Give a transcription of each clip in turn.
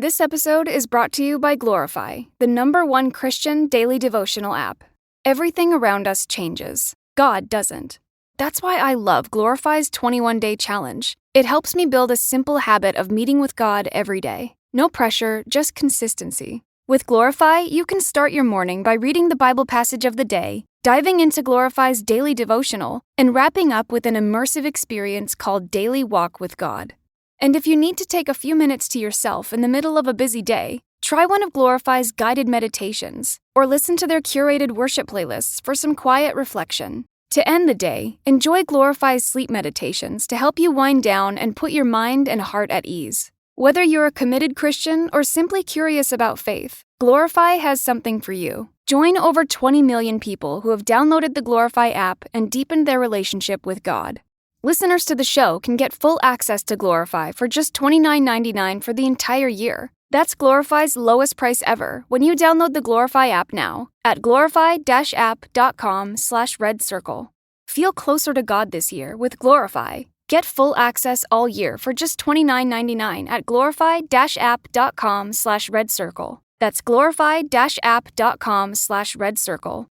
This episode is brought to you by Glorify, the #1 Christian daily devotional app. Everything around us changes. God doesn't. That's why I love Glorify's 21-day challenge. It helps me build a simple habit of meeting with God every day. No pressure, just consistency. With Glorify, you can start your morning by reading the Bible passage of the day, diving into Glorify's daily devotional, and wrapping up with an immersive experience called Daily Walk with God. And if you need to take a few minutes to yourself in the middle of a busy day, try one of Glorify's guided meditations, or listen to their curated worship playlists for some quiet reflection. To end the day, enjoy Glorify's sleep meditations to help you wind down and put your mind and heart at ease. Whether you're a committed Christian or simply curious about faith, Glorify has something for you. Join over 20 million people who have downloaded the Glorify app and deepened their relationship with God. Listeners to the show can get full access to Glorify for just $29.99 for the entire year. That's Glorify's lowest price ever when you download the Glorify app now at glorify-app.com/redcircle. Feel closer to God this year with Glorify. Get full access all year for just $29.99 at glorify-app.com/redcircle. That's glorify-app.com/redcircle.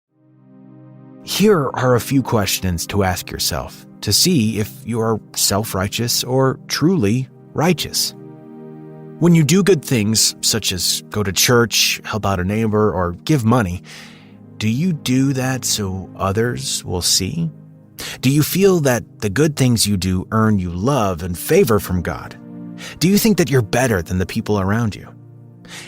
Here are a few questions to ask yourself to see if you are self-righteous or truly righteous. When you do good things, such as go to church, help out a neighbor, or give money, do you do that so others will see? Do you feel that the good things you do earn you love and favor from God? Do you think that you're better than the people around you?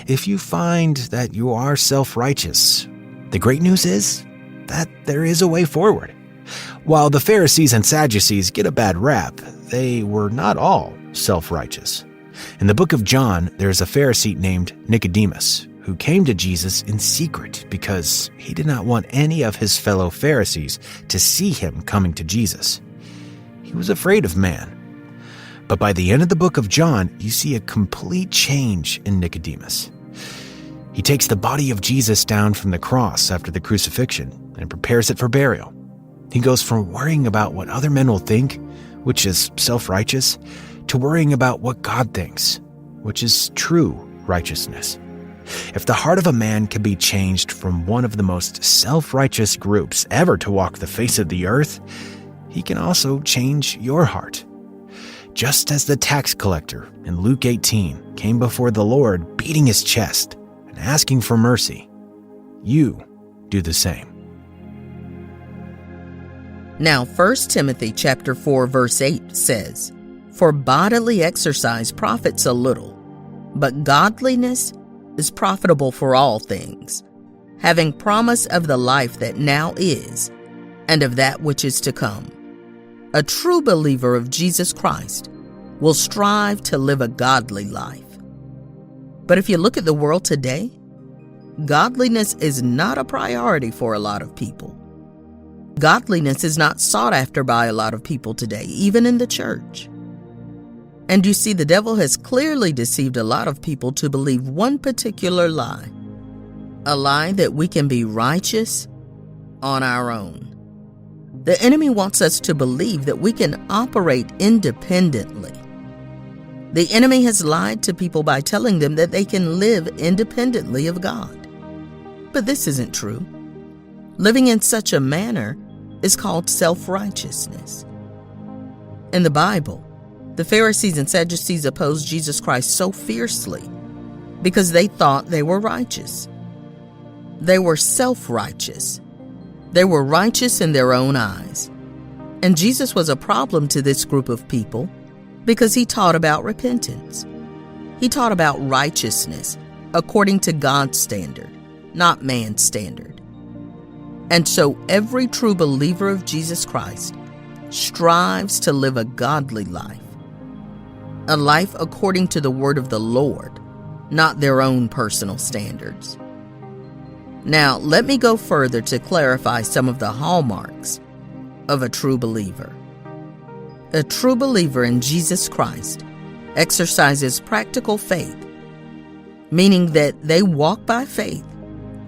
If you find that you are self-righteous, the great news is that there is a way forward. While the Pharisees and Sadducees get a bad rap, they were not all self-righteous. In the book of John, there's a Pharisee named Nicodemus who came to Jesus in secret because he did not want any of his fellow Pharisees to see him coming to Jesus. He was afraid of man. But by the end of the book of John, you see a complete change in Nicodemus. He takes the body of Jesus down from the cross after the crucifixion and prepares it for burial. He goes from worrying about what other men will think, which is self-righteous, to worrying about what God thinks, which is true righteousness. If the heart of a man can be changed from one of the most self-righteous groups ever to walk the face of the earth, he can also change your heart. Just as the tax collector in Luke 18 came before the Lord beating his chest and asking for mercy, you do the same. Now 1 Timothy chapter 4 verse 8 says, "For bodily exercise profits a little, but godliness is profitable for all things, having promise of the life that now is, and of that which is to come." A true believer of Jesus Christ will strive to live a godly life. But if you look at the world today, godliness is not a priority for a lot of people. Godliness is not sought after by a lot of people today, even in the church. And you see, the devil has clearly deceived a lot of people to believe one particular lie, a lie that we can be righteous on our own. The enemy wants us to believe that we can operate independently. The enemy has lied to people by telling them that they can live independently of God. But this isn't true. Living in such a manner is called self-righteousness. In the Bible, the Pharisees and Sadducees opposed Jesus Christ so fiercely because they thought they were righteous. They were self-righteous. They were righteous in their own eyes. And Jesus was a problem to this group of people because he taught about repentance. He taught about righteousness according to God's standard, not man's standard. And so every true believer of Jesus Christ strives to live a godly life, a life according to the word of the Lord, not their own personal standards. Now, let me go further to clarify some of the hallmarks of a true believer. A true believer in Jesus Christ exercises practical faith, meaning that they walk by faith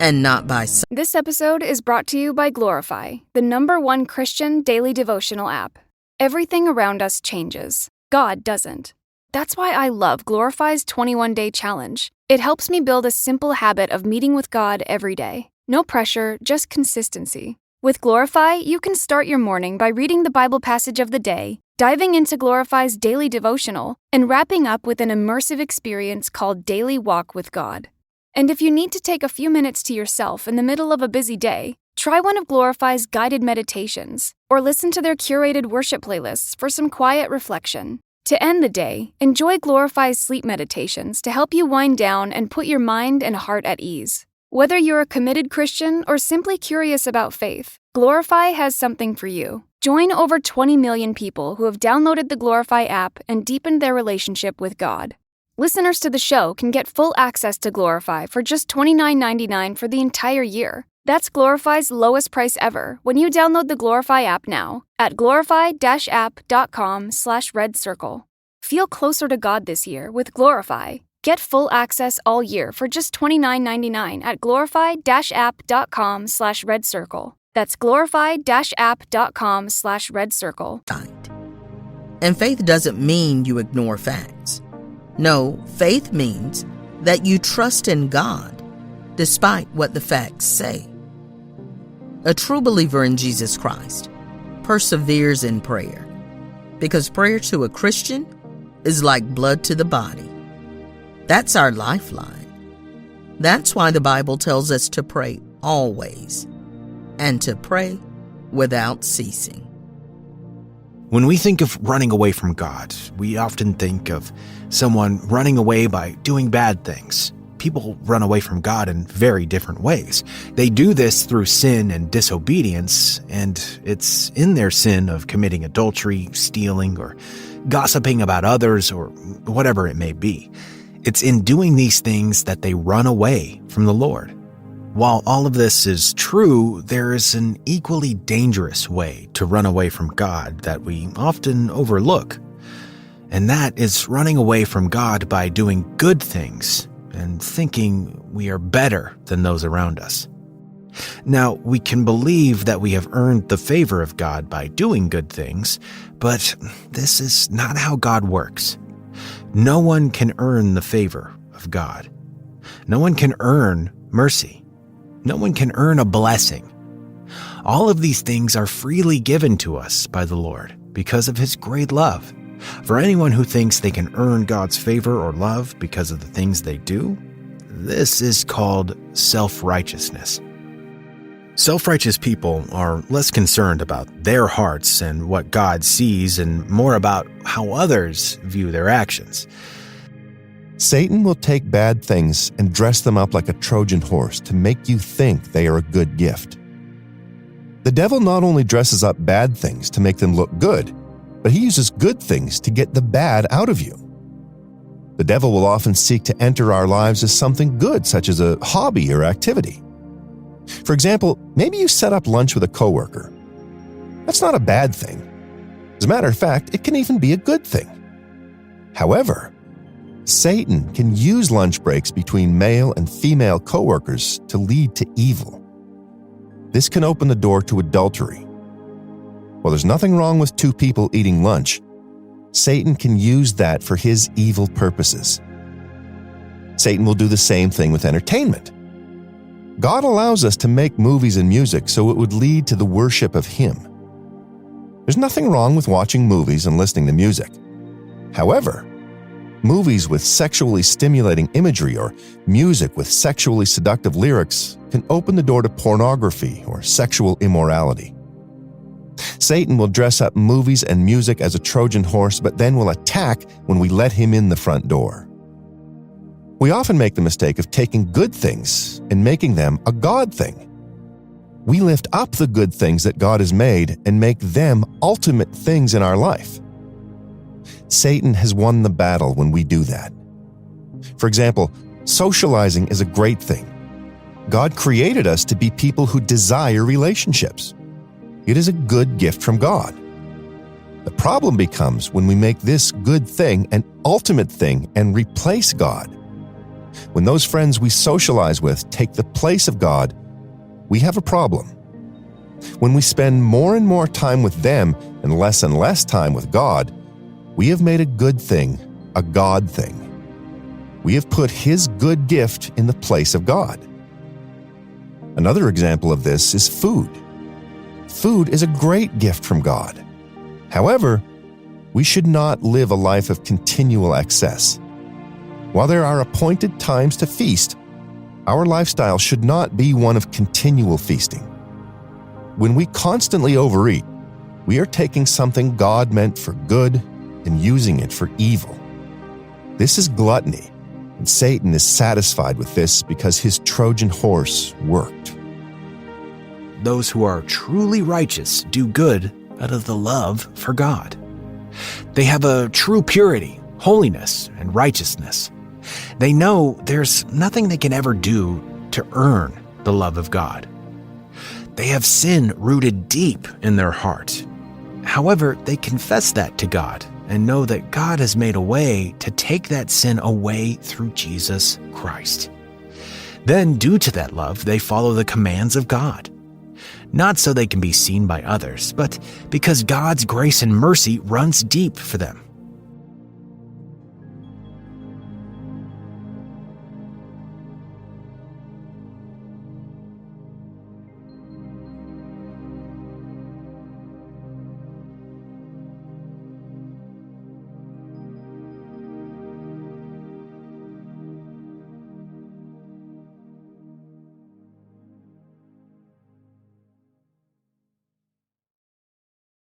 and not by sight. This episode is brought to you by Glorify, the #1 Christian daily devotional app. Everything around us changes. God doesn't. That's why I love Glorify's 21-day challenge. It helps me build a simple habit of meeting with God every day. No pressure, just consistency. With Glorify, you can start your morning by reading the Bible passage of the day, diving into Glorify's daily devotional, and wrapping up with an immersive experience called Daily Walk with God. And if you need to take a few minutes to yourself in the middle of a busy day, try one of Glorify's guided meditations, or listen to their curated worship playlists for some quiet reflection. To end the day, enjoy Glorify's sleep meditations to help you wind down and put your mind and heart at ease. Whether you're a committed Christian or simply curious about faith, Glorify has something for you. Join over 20 million people who have downloaded the Glorify app and deepened their relationship with God. Listeners to the show can get full access to Glorify for just $29.99 for the entire year. That's Glorify's lowest price ever when you download the Glorify app now at glorify-app.com/redcircle. Feel closer to God this year with Glorify. Get full access all year for just $29.99 at glorify-app.com/redcircle. That's glorify-app.com/redcircle. And faith doesn't mean you ignore facts. No, faith means that you trust in God despite what the facts say. A true believer in Jesus Christ perseveres in prayer because prayer to a Christian is like blood to the body. That's our lifeline. That's why the Bible tells us to pray always and to pray without ceasing. When we think of running away from God, we often think of someone running away by doing bad things. People run away from God in very different ways. They do this through sin and disobedience, and it's in their sin of committing adultery, stealing, or gossiping about others, or whatever it may be. It's in doing these things that they run away from the Lord. While all of this is true, there is an equally dangerous way to run away from God that we often overlook. And that is running away from God by doing good things and thinking we are better than those around us. Now, we can believe that we have earned the favor of God by doing good things, but this is not how God works. No one can earn the favor of God. No one can earn mercy. No one can earn a blessing. All of these things are freely given to us by the Lord because of His great love. For anyone who thinks they can earn God's favor or love because of the things they do, this is called self-righteousness. Self-righteous people are less concerned about their hearts and what God sees and more about how others view their actions. Satan will take bad things and dress them up like a Trojan horse to make you think they are a good gift. The devil not only dresses up bad things to make them look good, but he uses good things to get the bad out of you. The devil will often seek to enter our lives as something good, such as a hobby or activity. For example, maybe you set up lunch with a coworker. That's not a bad thing. As a matter of fact, it can even be a good thing. However, Satan can use lunch breaks between male and female coworkers to lead to evil. This can open the door to adultery. While there's nothing wrong with two people eating lunch, Satan can use that for his evil purposes. Satan will do the same thing with entertainment. God allows us to make movies and music so it would lead to the worship of Him. There's nothing wrong with watching movies and listening to music. However, movies with sexually stimulating imagery or music with sexually seductive lyrics can open the door to pornography or sexual immorality. Satan will dress up movies and music as a Trojan horse, but then will attack when we let him in the front door. We often make the mistake of taking good things and making them a God thing. We lift up the good things that God has made and make them ultimate things in our life. Satan has won the battle when we do that. For example, socializing is a great thing. God created us to be people who desire relationships. It is a good gift from God. The problem becomes when we make this good thing an ultimate thing and replace God. When those friends we socialize with take the place of God, we have a problem. When we spend more and more time with them and less time with God, we have made a good thing a God thing. We have put His good gift in the place of God. Another example of this is food. Food is a great gift from God. However, we should not live a life of continual excess. While there are appointed times to feast, our lifestyle should not be one of continual feasting. When we constantly overeat, we are taking something God meant for good and using it for evil. This is gluttony, and Satan is satisfied with this because his Trojan horse worked. Those who are truly righteous do good out of the love for God. They have a true purity, holiness, and righteousness. They know there's nothing they can ever do to earn the love of God. They have sin rooted deep in their heart. However, they confess that to God and know that God has made a way to take that sin away through Jesus Christ. Then, due to that love, they follow the commands of God. Not so they can be seen by others, but because God's grace and mercy runs deep for them.